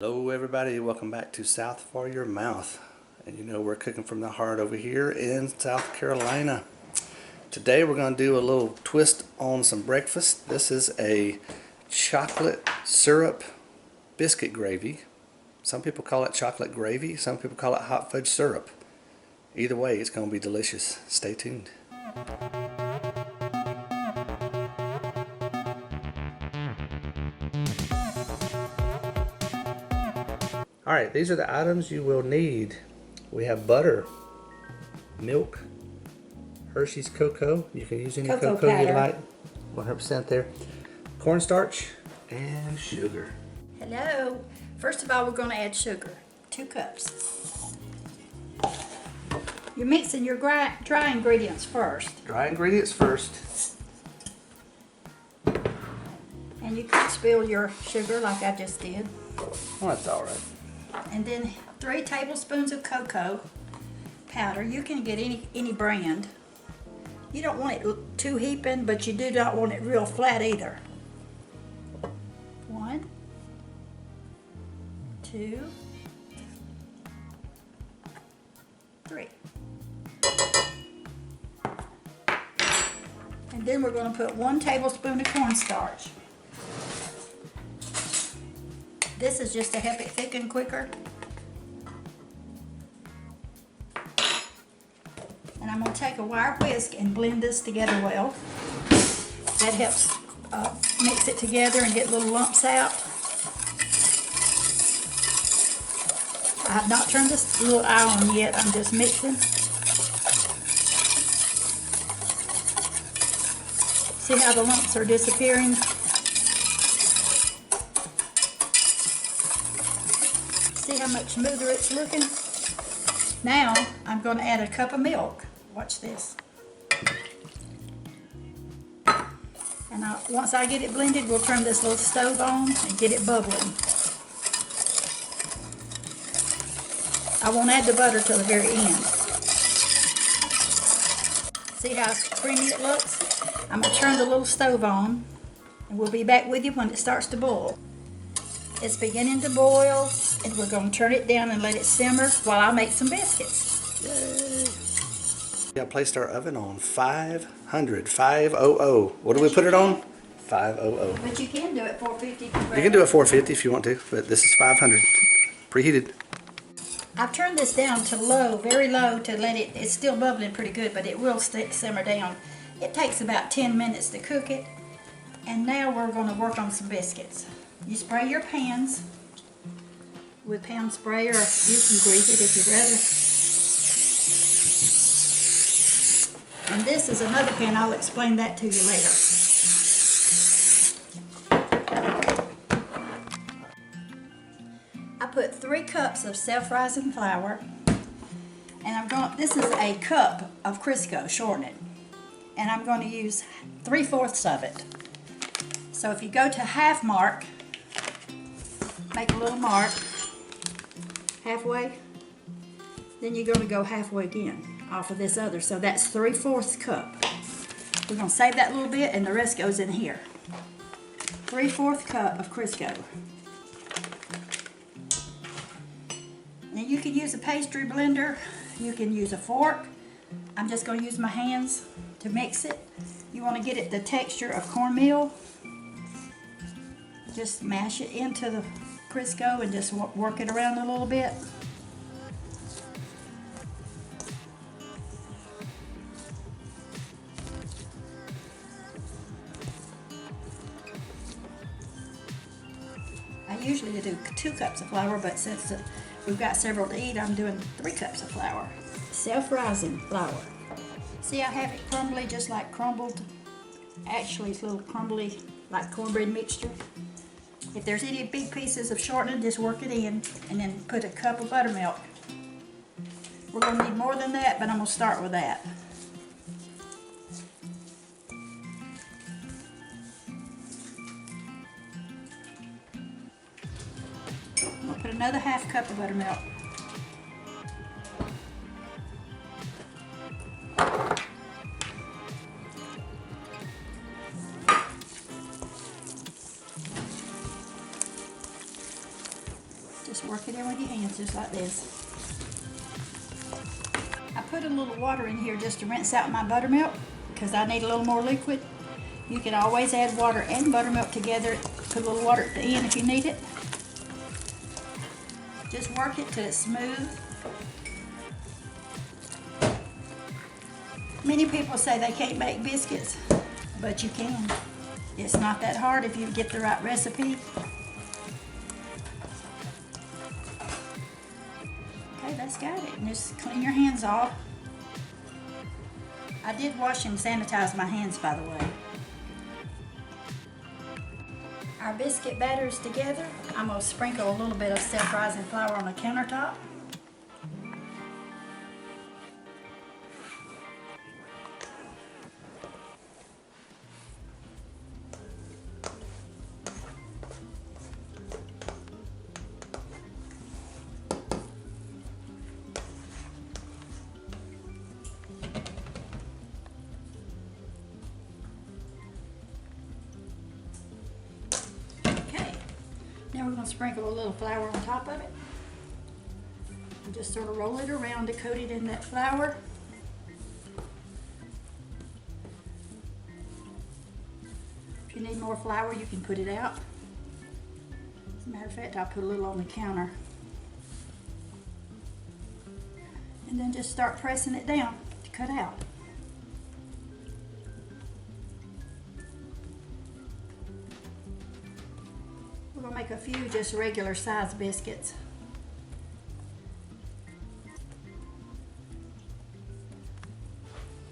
Hello everybody, welcome back to South for Your Mouth. And you know we're cooking from the heart over here in South Carolina. Today we're going to do a little twist on some breakfast. This is a chocolate syrup biscuit gravy. Some people call it chocolate gravy, some people call it hot fudge syrup. Either way, it's going to be delicious. Stay tuned. Alright, these are the items you will need. We have butter, milk, Hershey's cocoa. You can use any cocoa you like, 100% there. Cornstarch and sugar. Hello. First of all, we're going to add sugar. 2 cups. You're mixing your dry ingredients first. Dry ingredients first. And you could spill your sugar like I just did. Well, that's alright. And then 3 tablespoons of cocoa powder. You can get any brand. You don't want it too heaping, but you do not want it real flat either. 1, 2, 3. And then we're going to put 1 tablespoon of cornstarch. This is just to help it thicken quicker. And I'm going to take a wire whisk and blend this together well. That helps mix it together and get little lumps out. I have not turned this little eye on yet. I'm just mixing. See how the lumps are disappearing? See how much smoother it's looking? Now I'm going to add a cup of milk. Watch this. And once I get it blended, we'll turn this little stove on and get it bubbling. I won't add the butter till the very end. See how creamy it looks? I'm going to turn the little stove on and we'll be back with you when it starts to boil. It's beginning to boil, and we're going to turn it down and let it simmer while I make some biscuits. Yay! I placed our oven on 500. What do we put it on? 500. But you can do it 450. You can do it 450 if you want to, but this is 500. Preheated. I've turned this down to low, very low, to let it's still bubbling pretty good, but it will simmer down. It takes about 10 minutes to cook it. And now we're going to work on some biscuits. You spray your pans with pan spray, or you can grease it if you'd rather. And this is another pan. I'll explain that to you later. I put 3 cups of self-rising flour, and this is a cup of Crisco shortening, and I'm going to use 3/4 of it. So if you go to half mark, make a little mark halfway, then you're going to go halfway again off of this other. So that's 3/4 cup. We're going to save that little bit and the rest goes in here. 3/4 cup of Crisco. Now you can use a pastry blender, you can use a fork. I'm just going to use my hands to mix it. You want to get it the texture of cornmeal. Just mash it into the Crisco and just work it around a little bit. I usually do 2 cups of flour, but since we've got several to eat, I'm doing 3 cups of flour. Self-rising flour. See, I have it crumbly, just like crumbled. Actually, it's a little crumbly, like cornbread mixture. If there's any big pieces of shortening, just work it in and then put a cup of buttermilk. We're going to need more than that, but I'm going to start with that. I'm going to put another half cup of buttermilk. Just work it in with your hands just like this. I put a little water in here just to rinse out my buttermilk because I need a little more liquid. You can always add water and buttermilk together. Put a little water at the end if you need it. Just work it till it's smooth. Many people say they can't make biscuits, but you can. It's not that hard if you get the right recipe. Okay, that's got it. And just clean your hands off. I did wash and sanitize my hands, by the way. Our biscuit batter is together. I'm going to sprinkle a little bit of self-rising flour on the countertop. Now we're going to sprinkle a little flour on top of it. And just sort of roll it around to coat it in that flour. If you need more flour, you can put it out. As a matter of fact, I'll put a little on the counter. And then just start pressing it down to cut out. We're going to make a few just regular size biscuits.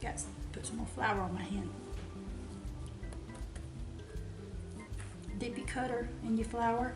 Got to put some more flour on my hand. Dip your cutter in your flour.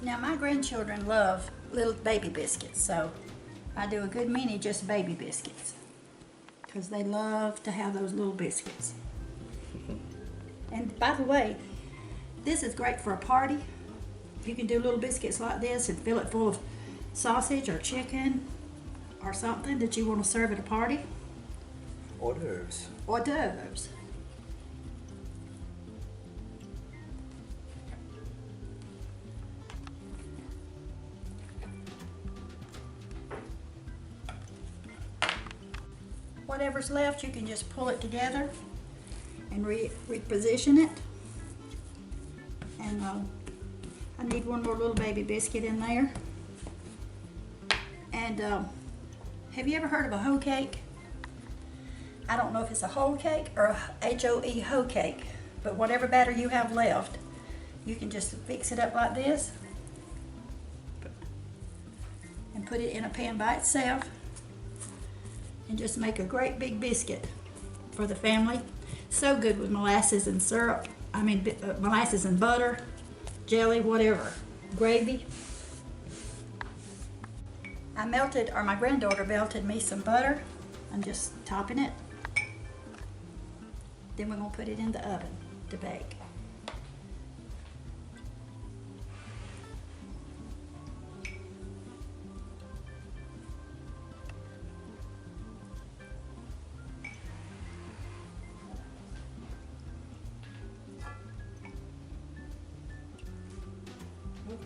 Now my grandchildren love little baby biscuits, so I do a good many just baby biscuits because they love to have those little biscuits. And by the way, this is great for a party. You can do little biscuits like this and fill it full of sausage or chicken or something that you want to serve at a party. Hors d'oeuvres. Hors d'oeuvres. Whatever's left, you can just pull it together and reposition it. And I need one more little baby biscuit in there. And have you ever heard of a hoe cake? I don't know if it's a whole cake or a H-O-E hoe cake, but whatever batter you have left, you can just fix it up like this and put it in a pan by itself. And just make a great big biscuit for the family. So good with molasses and syrup. Molasses and butter, jelly, whatever, gravy. My granddaughter melted me some butter. I'm just topping it. Then we're gonna put it in the oven to bake.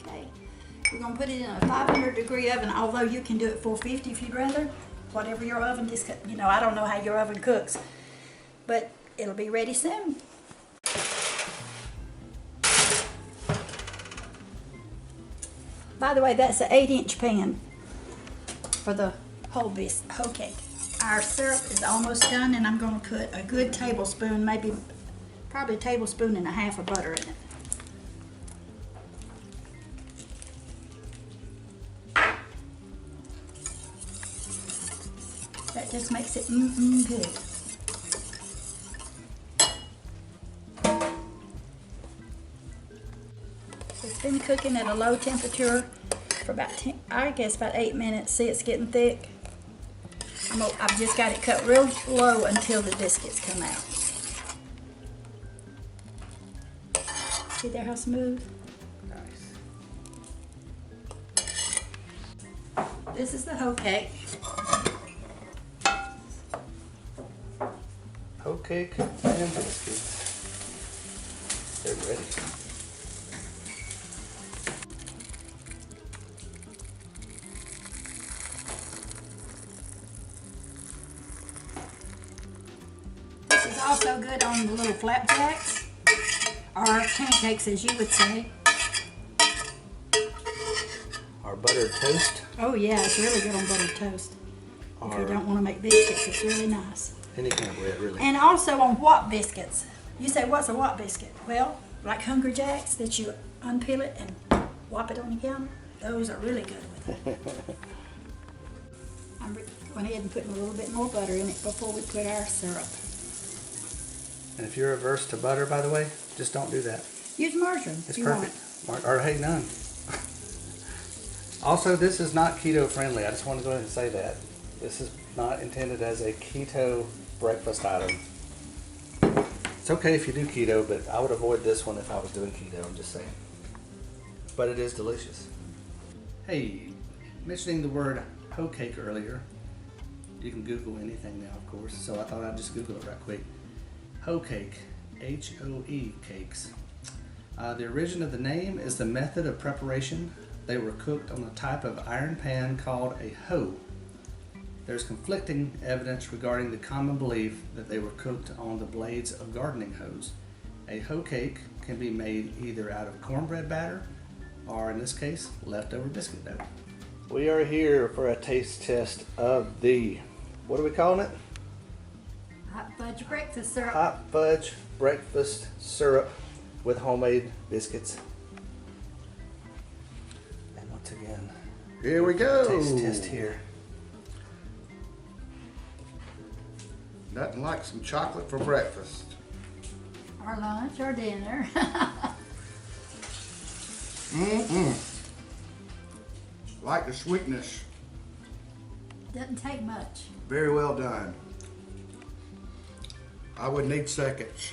Okay, we're going to put it in a 500-degree oven, although you can do it 450 if you'd rather. Whatever your oven is, I don't know how your oven cooks, but it'll be ready soon. By the way, that's an 8-inch pan for the whole cake. Our syrup is almost done, and I'm going to put a good tablespoon, probably a tablespoon and a half of butter in it. That just makes it good. It's been cooking at a low temperature for about 10, I guess about 8 minutes. See, it's getting thick. I've just got it cut real low until the biscuits come out. See there how smooth? Nice. This is the hoe cake. Hoe cake and biscuits. They're ready. This is also good on the little flapjacks, or pancakes as you would say. Our buttered toast. Oh yeah, it's really good on buttered toast. If you Or don't want to make biscuits, it's really nice. any kind of bread, really. And also on what biscuits? You say, what's a what biscuit? Well, like Hungry Jacks, that you unpeel it and whop it on the counter. Those are really good with it. I went ahead and put a little bit more butter in it before we put our syrup. And if you're averse to butter, by the way, just don't do that. Use margarine It's if you perfect. want. Or hey, none. Also, this is not keto friendly. I just want to go ahead and say that. This is not intended as a keto breakfast item. It's okay if you do keto, but I would avoid this one if I was doing keto, I'm just saying. But it is delicious. Hey, mentioning the word hoe cake earlier, you can Google anything now, of course, so I thought I'd just Google it right quick. Hoe cake, H-O-E cakes. The origin of the name is the method of preparation. They were cooked on a type of iron pan called a hoe. There's conflicting evidence regarding the common belief that they were cooked on the blades of gardening hoes. A hoe cake can be made either out of cornbread batter or, in this case, leftover biscuit dough. We are here for a taste test of the, what are we calling it? Hot fudge breakfast syrup. Hot fudge breakfast syrup with homemade biscuits. And once again, Here we go. taste test here. Nothing like some chocolate for breakfast. Or lunch or dinner. Like the sweetness. Doesn't take much. Very well done. I would need seconds.